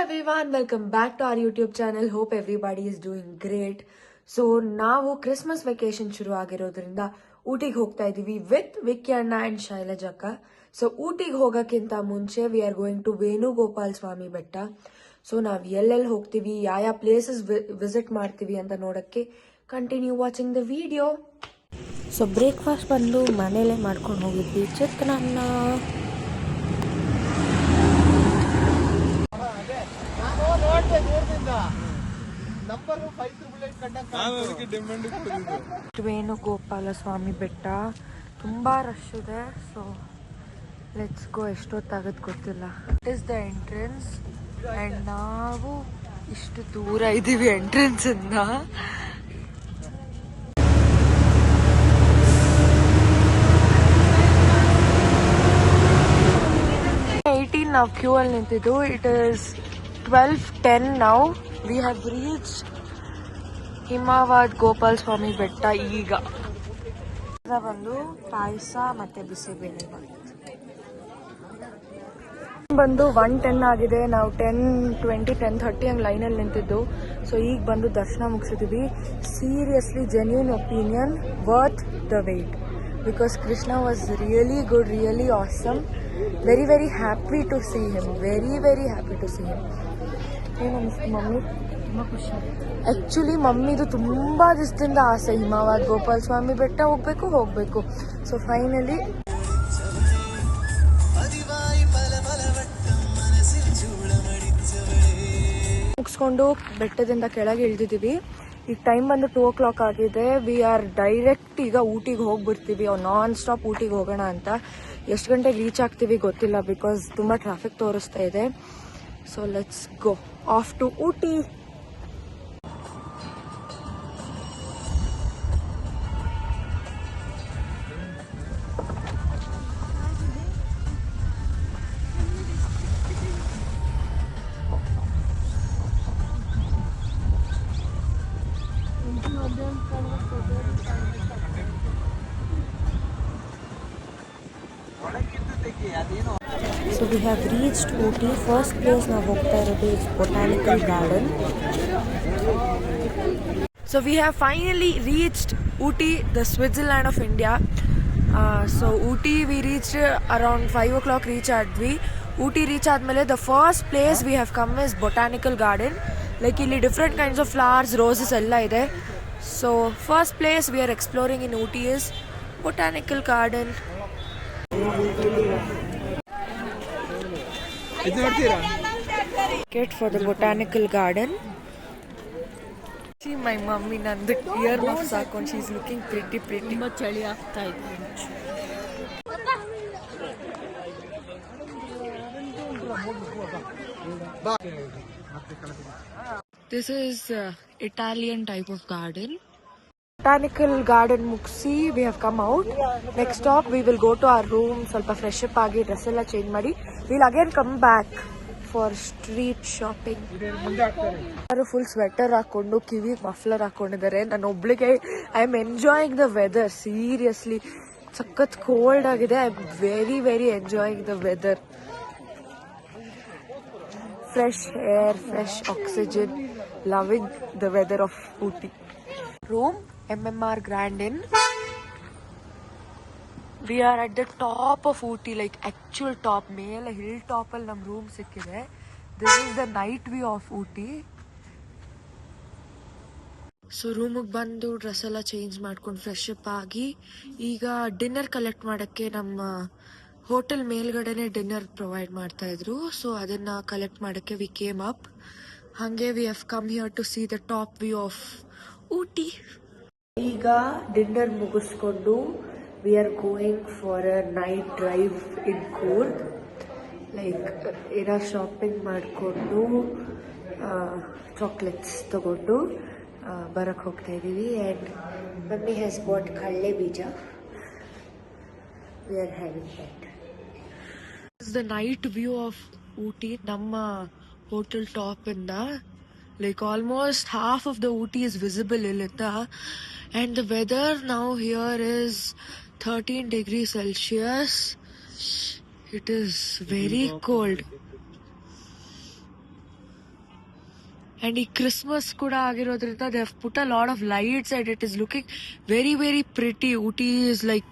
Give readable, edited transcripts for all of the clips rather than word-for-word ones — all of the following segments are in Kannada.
everyone, welcome back to our YouTube channel. Hope everybody is doing great. So ನಾವು ಕ್ರಿಸ್ಮಸ್ ವೆಕೇಶನ್ ಶುರು ಆಗಿರೋದ್ರಿಂದ ಊಟಿಗೆ ಹೋಗ್ತಾ ಇದೀವಿ ವಿತ್ ವಿಕ್ಕಿ ಅಣ್ಣ ಅಂಡ್ ಶೈಲಜಕ್ಕ. ಸೊ ಊಟಿಗೆ ಹೋಗಕ್ಕಿಂತ ಮುಂಚೆ we are going to Venugopal Swamy Betta. So ನಾವ್ ಎಲ್ಲೆಲ್ಲಿ ಹೋಗ್ತೀವಿ, ಯಾವ ಪ್ಲೇಸಸ್ ವಿಸಿಟ್ ಮಾಡ್ತೀವಿ ಅಂತ ನೋಡಕ್ಕೆ continue watching the video. So breakfast ಬಂದು ಮನೇಲೆ ಮಾಡ್ಕೊಂಡು ಹೋಗಿದ್ವಿ. ಚಿತ್ರಾನ್ನ, ವೇಣುಗೋಪಾಲ ಸ್ವಾಮಿ ಬೆಟ್ಟ ತುಂಬಾ ರಶ್ ಇದೆ. So let's go. ಎಷ್ಟೊತ್ತಾಗದ್ ಗೊತ್ತಿಲ್ಲ. It is the entrance and ನಾವು ಇಷ್ಟು ದೂರ ಇದೀವಿ ಎಂಟ್ರೆನ್ಸ್ ಇಂದ. ನಾವು ಕ್ಯೂ ಅಲ್ಲಿ ನಿಂತಿದ್ದು. It is 12:10 now. We have reach Himavad Gopal Swamy Betta. ಈಗ ಬಂದು ಪಾಯಸ ಮತ್ತೆ ಬಿಸಿಬೇಳೆ ಬಂದು 1:10 ಆಗಿದೆ. ನಾವು 10:20 10:30 ಹಂಗೆ ಲೈನಲ್ಲಿ ನಿಂತಿದ್ದು. ಸೊ ಈಗ ಬಂದು ದರ್ಶನ ಮುಗಿಸಿದ್ವಿ. Seriously genuine opinion, worth the wait, because Krishna was really good, really awesome. Very very happy to see him, very very happy to see him. ಏನು ಅನಿಸ್ತು ಮಮ್ಮಿ? ತುಂಬ ಖುಷಿ. ಆ್ಯಕ್ಚುಲಿ ಮಮ್ಮಿದು ತುಂಬ ದಿವಸದಿಂದ ಆಸೆ, ಹಿಮಾವದ್ ಗೋಪಾಲ್ ಸ್ವಾಮಿ ಬೆಟ್ಟ ಹೋಗಬೇಕು. ಸೊ ಫೈನಲಿ ಮುಗಿಸ್ಕೊಂಡು ಬೆಟ್ಟದಿಂದ ಕೆಳಗೆ ಇಳಿದಿದ್ದೀವಿ. ಈಗ ಟೈಮ್ ಬಂದು 2 o'clock ಆಗಿದೆ. ವಿ ಆರ್ ಡೈರೆಕ್ಟ್ ಈಗ ಊಟಿಗೆ ಹೋಗ್ಬಿಡ್ತೀವಿ. ನಾನ್ ಸ್ಟಾಪ್ ಊಟಿಗೆ ಹೋಗೋಣ ಅಂತ. ಎಷ್ಟು ಗಂಟೆಗೆ ರೀಚ್ ಆಗ್ತೀವಿ ಗೊತ್ತಿಲ್ಲ, ಬಿಕಾಸ್ ತುಂಬ ಟ್ರಾಫಿಕ್ ತೋರಿಸ್ತಾ ಇದೆ. So let's go off to Ooty. So we have reached Ooty. First place ನಾವು ಹೋಗ್ತಾ ಇರೋದು is Botanical Garden. So we have finally reached Ooty, the Switzerland of India. So Ooty we reached around 5 o'clock reach ಆದ್ವಿ. Ooty reach ಆದ್ಮೇಲೆ the first place we have come is Botanical Garden. Like ಇಲ್ಲಿ different kinds of flowers, roses ಎಲ್ಲ ಇದೆ. So first place we are exploring in Ooty is Botanical Garden. Ticket for the Botanical Garden. See my mummy nandu ear muffs ಹಾಕೊಂಡು she is looking pretty. ತುಂಬ ಚಳಿ ಆಗ್ತಾ ಇದೆ. This is Italian type of garden. Botanical Garden ಮುಗಿಸಿ we have come out. Next stop we will go to our room, ಸ್ವಲ್ಪ ಫ್ರೆಶ್ ಅಪ್ ಆಗಿ ಡ್ರೆಸ್ ಎಲ್ಲ ಚೇಂಜ್ ಮಾಡಿ we'll again come back for street shopping. ಯಾರು ಫುಲ್ ಸ್ವೆಟರ್ ಹಾಕೊಂಡು ಕಿವಿ ಮಫ್ಲರ್ ಹಾಕೊಂಡಿದ್ದಾರೆ. ನಾನು ಒಬ್ಳಿಗೆ I am enjoying the weather. Seriously ಸಖತ್ ಕೋಲ್ಡ್ ಆಗಿದೆ. I am very very enjoying the weather. Fresh air, fresh oxygen, loving the weather of Ooty. Room MMR Grand Inn. We are at the top of Ooty, like actual top, ಮೇಲೆ ಹಿಲ್ ಟಾಪ್ ಅಲ್ಲಿ ನಮ್ಮ ರೂಮ್ ಸಿಕ್ಕಿದೆ. This is the night view of Ooty. So ರೂಮಿಗೆ ಬಂದು ಡ್ರೆಸ್ ಎಲ್ಲ ಚೇಂಜ್ ಮಾಡ್ಕೊಂಡು ಫ್ರೆಶ್ ಅಪ್ ಆಗಿ ಈಗ ಡಿನ್ನರ್ ಕಲೆಕ್ಟ್ ಮಾಡೋಕ್ಕೆ ನಮ್ಮ ಹೋಟೆಲ್ ಮೇಲ್ಗಡೆನೆ ಡಿನ್ನರ್ ಪ್ರೊವೈಡ್ ಮಾಡ್ತಾ ಇದ್ರು. ಸೊ ಅದನ್ನ ಕಲೆಕ್ಟ್ ಮಾಡೋಕ್ಕೆ ವಿ ಕೇಮ್ ಅಪ್. ಹಾಗೆ we have come here to see the top view of Ooty. ಈಗ ಡಿನ್ನರ್ ಮುಗಿಸ್ಕೊಂಡು we are going for a night drive in Coorg. Like ಏನೋ ಶಾಪಿಂಗ್ ಮಾಡಿಕೊಂಡು ಚಾಕ್ಲೇಟ್ಸ್ ತಗೊಂಡು ಬರಕ್ಕೆ ಹೋಗ್ತಾ ಇದ್ದೀವಿ. ಆ್ಯಂಡ್ ಮಮ್ಮಿ ಹ್ಯಾಸ್ ಬಾಟ್ ಕಡಲೆ ಬೀಜ. We are having that. Is the night view of Ooty ನಮ್ಮ ಹೋಟೆಲ್ ಟಾಪ್ ಇಂದ. Like almost half of the Ooty is visible illinda, and the weather now here is 13 degrees Celsius. It is very cold. And ಈ ಕ್ರಿಸ್ಮಸ್ ಕೂಡ ಆಗಿರೋದ್ರಿಂದ they have put a lot of lights and it is looking very very pretty. Ooty is like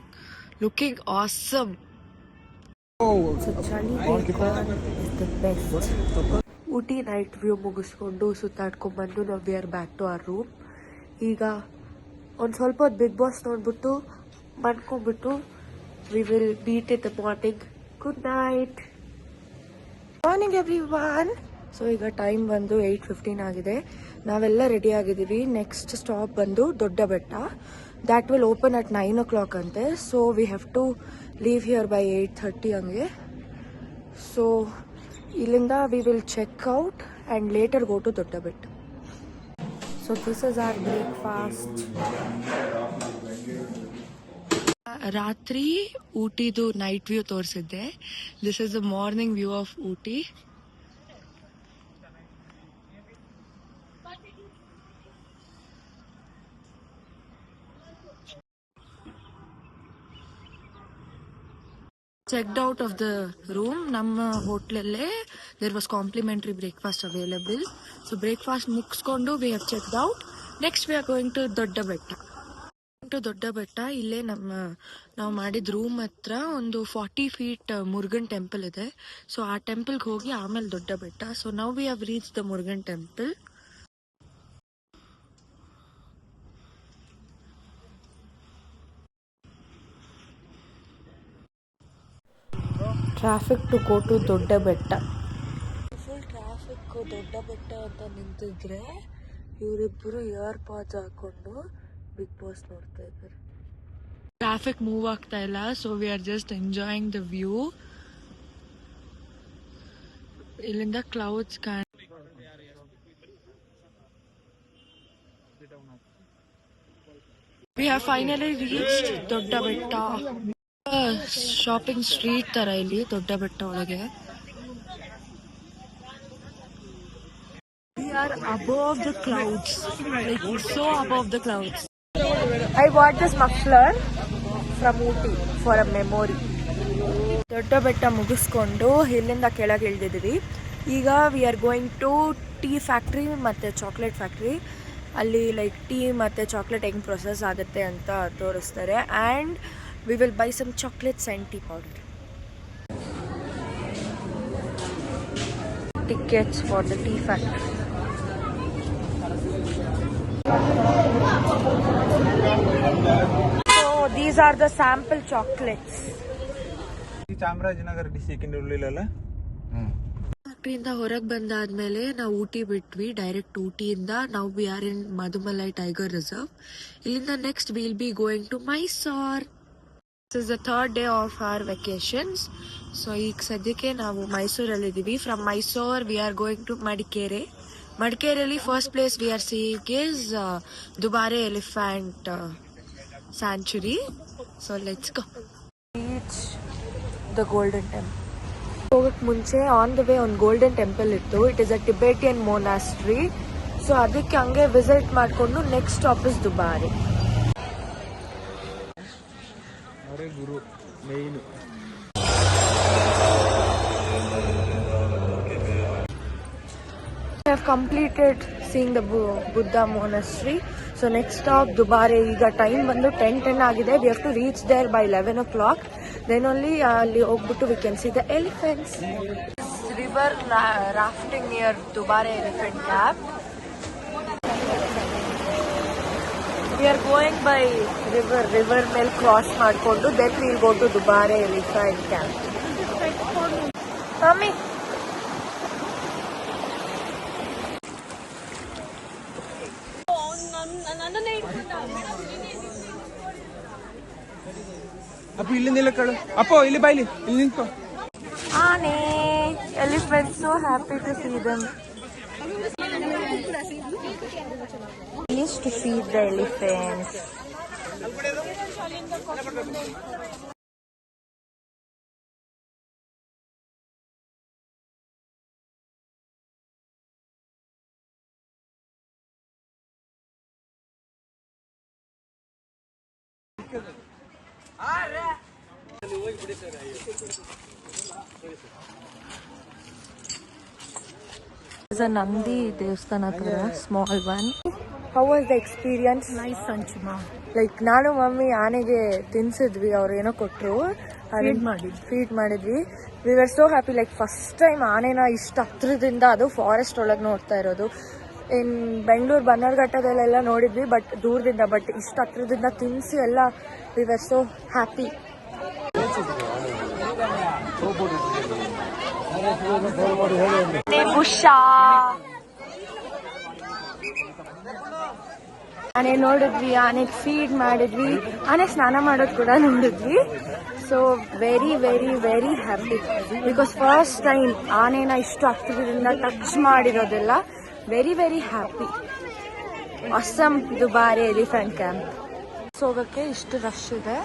looking awesome. Ooty night view ಮುಗಿಸ್ಕೊಂಡು ಸುತ್ತಾಡ್ಕೊಂಡ್ಬಂದು ನಾವು we are back to our room. ಈಗ ಒಂದು ಸ್ವಲ್ಪ ಹೊತ್ತು ಬಿಗ್ ಬಾಸ್ ನೋಡ್ಬಿಟ್ಟು ಮನ್ಕೊಂಡ್ಬಿಟ್ಟು we will meet in the morning. Good night. Morning everyone. So ಈಗ ಟೈಮ್ ಬಂದು 8:15 ಆಗಿದೆ. ನಾವೆಲ್ಲ ರೆಡಿ ಆಗಿದ್ದೀವಿ. ನೆಕ್ಸ್ಟ್ ಸ್ಟಾಪ್ ಬಂದು ದೊಡ್ಡ ಬೆಟ್ಟ. That will open at 9 o'clock ಅಂತೆ. So we have to leave here by 8:30 ಹಂಗೆ. ಸೊ ಇಲ್ಲಿಂದ we will check out and later go to Dodda Betta. So this is our breakfast. ರಾತ್ರಿ ಊಟಿದು ನೈಟ್ ವ್ಯೂ ತೋರಿಸಿದ್ದೆ. This is the morning view of Ooty. Checked out of the room. ನಮ್ಮ ಹೋಟ್ಲಲ್ಲೇ there was complimentary breakfast available. So breakfast ಮುಗಿಸ್ಕೊಂಡು we have checked out. Next we are going to Dodda Betta. ಇಲ್ಲೇ ನಾವು ಮಾಡಿದ ರೂಮ್ ಹತ್ರ ಒಂದು 40 feet ಮುರುಗನ್ ಟೆಂಪಲ್ ಇದೆ. ಸೊ ಆ ಟೆಂಪಲ್ಗೆ ಹೋಗಿ ಆಮೇಲೆ Dodda Betta. So now we have reach the Murugan temple. Traffic to go to Dodda Betta. Full traffic Dodda Betta ಅಂತ ನಿಂತಿದ್ರೆ ಇವರಿಬ್ಬರು ಇಯರ್ ಪಾಡ್ಸ್ ಹಾಕೊಂಡು ಬಿಗ್ ಬಾಸ್ ನೋಡ್ತಾ ಇದ್ದಾರೆ. ಟ್ರಾಫಿಕ್ ಮೂವ್ ಆಗ್ತಾ ಇಲ್ಲ. So we are just enjoying the view. ಇಲ್ಲಿಂದ clouds we have finally reached Dodda Betta. Shopping street ತರ ಇಲ್ಲಿ ದೊಡ್ಡ ಬೆಟ್ಟ ಒಳಗೆ. We are above the clouds, like so above the clouds. I bought this muffler from Ooty for a memory. ದೊಡ್ಡ ಬೆಟ್ಟ ಮುಗಿಸ್ಕೊಂಡು ಇಲ್ಲಿಂದ ಕೆಳಗೆ ಇಳಿದಿದ್ದೀವಿ. ಈಗ we are going to tea factory ಮತ್ತು ಚಾಕ್ಲೇಟ್ ಫ್ಯಾಕ್ಟ್ರಿ. ಅಲ್ಲಿ ಲೈಕ್ ಟೀ ಮತ್ತು ಚಾಕ್ಲೇಟ್ ಹೆಂಗೆ ಪ್ರೊಸೆಸ್ ಆಗುತ್ತೆ ಅಂತ ತೋರಿಸ್ತಾರೆ. And we will buy some chocolates and tea powder. Tickets for the tea factory. So these are the sample chocolates. Chamarajanagar district ಉಳ್ಳಿಲ್ಲ. ಫ್ಯಾಕ್ಟ್ರಿಯಿಂದ ಹೊರಗೆ ಬಂದಾದ್ಮೇಲೆ ನಾವು ಊಟಿ ಬಿಟ್ವಿ. ಡೈರೆಕ್ಟ್ ಊಟಿಯಿಂದ ನಾವು we are in Mudumalai tiger reserve. ಇಲ್ಲಿಂದ next will be going to Mysore. This is the third day of our vacations. So ಈಗ ಸದ್ಯಕ್ಕೆ ನಾವು ಮೈಸೂರಲ್ಲಿದ್ದೀವಿ. From Mysore we are going to Madikeri. ಮಡಿಕೇರಿಯಲ್ಲಿ first place we are seeing is Dubare elephant sanctuary. So let's go. Reach the golden temple. ಹೋಗಕ್ಕೆ ಮುಂಚೆ ಆನ್ ದ ವೇ ಒಂದು ಗೋಲ್ಡನ್ ಟೆಂಪಲ್ ಇತ್ತು. It is a Tibetan monastery. So ಅದಕ್ಕೆ ಹಂಗೆ ವಿಸಿಟ್ ಮಾಡಿಕೊಂಡು ನೆಕ್ಸ್ಟ್ ಸ್ಟಾಪ್ ಇಸ್ ದುಬಾರೆ. ಗುರು ಮೇನ್. I have completed seeing the Buddha monastery. So next stop Dubare. ಈಗ ಟೈಮ್ ಬಂದು 10:10 ಆಗಿದೆ. We have to reach there by 11 o'clock. Then only ಅಲ್ಲಿ ಹೋಗ್ಬಿಟ್ಟು we can see the elephants. River rafting near Dubare Elephant Camp. We are going by river ಮೇಲೆ ಕ್ರಾಸ್ ಮಾಡಿಕೊಂಡು then we will go to Dubare Elephant Camp. Mommy. ಅಪ್ಪ ಇಲ್ಲಿಂದ ಇಲ್ಲ ಕಳು. ಅಪ್ಪೋ ಇಲ್ಲಿ ಬಾಯ್ಲಿ ಇಲ್ಲಿ ನಿಂತ್ಕೋ. ಆನೆ. Elephants, so happy to see them. We used to feed the elephants. Is a Nandi ದೇವಸ್ಥಾನ ತರ small one. How was the experience? Nice ಅಂಚುಮಾ. ಲೈಕ್ ನಾನು ಮಮ್ಮಿ ಆನೆಗೆ ತಿನ್ಸಿದ್ವಿ, ಅವ್ರು ಏನೋ ಕೊಟ್ಟರು, ಫೀಡ್ ಮಾಡಿದ್ವಿ. We were so happy. Like first time ಆನೆನ ಇಷ್ಟು ಹತ್ರದಿಂದ, ಅದು ಫಾರೆಸ್ಟ್ ಒಳಗೆ ನೋಡ್ತಾ ಇರೋದು. ಇನ್ ಬೆಂಗಳೂರು ಬನ್ನರ್ಘಟ್ಟದಲ್ಲೆಲ್ಲ ನೋಡಿದ್ವಿ, ಬಟ್ ದೂರದಿಂದ. ಬಟ್ ಇಷ್ಟು ಹತ್ರದಿಂದ ತಿನ್ಸಿ ಎಲ್ಲ ವಿ ವರ್ ಸೋ ಹ್ಯಾಪಿ. ಆನೆ ನೋಡಿದ್ವಿ, ಆನೆಗೆ ಫೀಡ್ ಮಾಡಿದ್ವಿ, ಆನೆ ಸ್ನಾನ ಮಾಡೋದು ಕೂಡ ನೋಡಿದ್ವಿ. So very very very happy, because first time ಆನೆನ ಇಷ್ಟು ಹತ್ತಿರದಿಂದ ಟಚ್ ಮಾಡಿರೋದೆಲ್ಲ. Very very happy. ಅಸ್ಸಾಂ ದುಬಾರಿ ಎಲಿಫೆಂಟ್ ಕ್ಯಾಂಪ್ ಹೋಗೋಕ್ಕೆ ಇಷ್ಟು ರಶ್ ಇದೆ.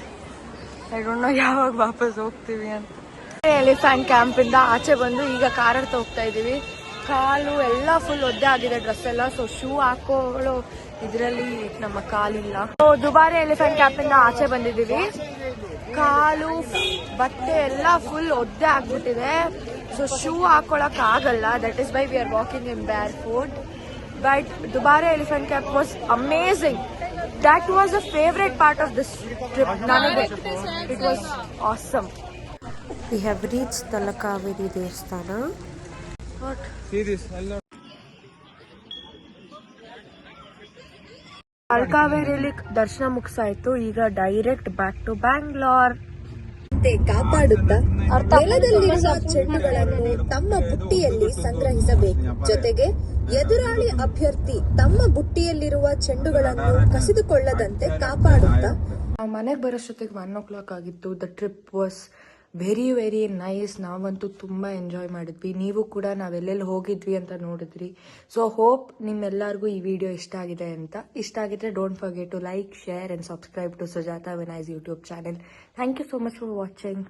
ಐ ಡೋಂಟ್ ನೋ ಯಾವಾಗ ವಾಪಸ್ ಹೋಗ್ತೀವಿ ಅಂತ. ಎಲಿಫೆಂಟ್ ಕ್ಯಾಂಪಿಂದ ಆಚೆ ಬಂದು ಈಗ ಕಾರ್ ಹತ್ತ ಹೋಗ್ತಾ ಇದೀವಿ. ಕಾಲು ಎಲ್ಲ ಫುಲ್ ಒದ್ದೆ ಆಗಿದೆ, ಡ್ರೆಸ್ ಎಲ್ಲ. ಸೊ ಶೂ ಹಾಕೊಳ್ಳೋ ಇದರಲ್ಲಿ ನಮ್ಮ ಕಾಲಿಲ್ಲ. ಸೊ ದುಬಾರಿ ಎಲಿಫೆಂಟ್ ಕ್ಯಾಂಪಿಂದ ಆಚೆ ಬಂದಿದ್ದೀವಿ. ಕಾಲು ಬಟ್ಟೆ ಎಲ್ಲ ಫುಲ್ ಒದ್ದೆ ಆಗ್ಬಿಟ್ಟಿದೆ. ಸೊ ಶೂ ಹಾಕೊಳಕ್ ಆಗಲ್ಲ. That is why we are walking ಇನ್ ಬೇರ್ ಫುಟ್. ಬಟ್ ದುಬಾರಿ elephant camp was amazing. That was a favorite part of this trip. It was awesome. We have reached Talakaveri Devasthana. What? ತಲಕಾವೇರಿಯಲ್ಲಿ ದರ್ಶನ ಮುಗಿಸಾಯ್ತು. ಈಗ ಡೈರೆಕ್ಟ್ ಬ್ಯಾಕ್ ಟು ಬ್ಯಾಂಗ್ಳೂರ್. ಕಾಪಾಡುತ್ತಾ ನೆಲದಲ್ಲಿರುವ ಚೆಂಡುಗಳನ್ನು ತಮ್ಮ ಬುಟ್ಟಿಯಲ್ಲಿ ಸಂಗ್ರಹಿಸಬೇಕು. ಜೊತೆಗೆ ಎದುರಾಳಿ ಅಭ್ಯರ್ಥಿ ತಮ್ಮ ಬುಟ್ಟಿಯಲ್ಲಿರುವ ಚೆಂಡುಗಳನ್ನು ಕಸಿದುಕೊಳ್ಳದಂತೆ ಕಾಪಾಡುತ್ತಾ. ನಾವು ಮನೆಗೆ ಬರೋಷ್ಟೊತ್ತಿಗೆ 1 ಆಗಿತ್ತು. The trip was very very nice. ನಾವಂತೂ ತುಂಬ ಎಂಜಾಯ್ ಮಾಡಿದ್ವಿ. ನೀವು ಕೂಡ ನಾವೆಲ್ಲೆಲ್ಲಿ ಹೋಗಿದ್ವಿ ಅಂತ ನೋಡಿದ್ರಿ. ಸೊ ಹೋಪ್ ನಿಮ್ಮೆಲ್ಲರಿಗೂ ಈ ವಿಡಿಯೋ ಇಷ್ಟ ಆಗಿದೆ ಅಂತ. ಇಷ್ಟ ಆಗಿದ್ರೆ don't forget to like, share and subscribe to Sujatha Vinay's YouTube channel. Thank you so much for watching.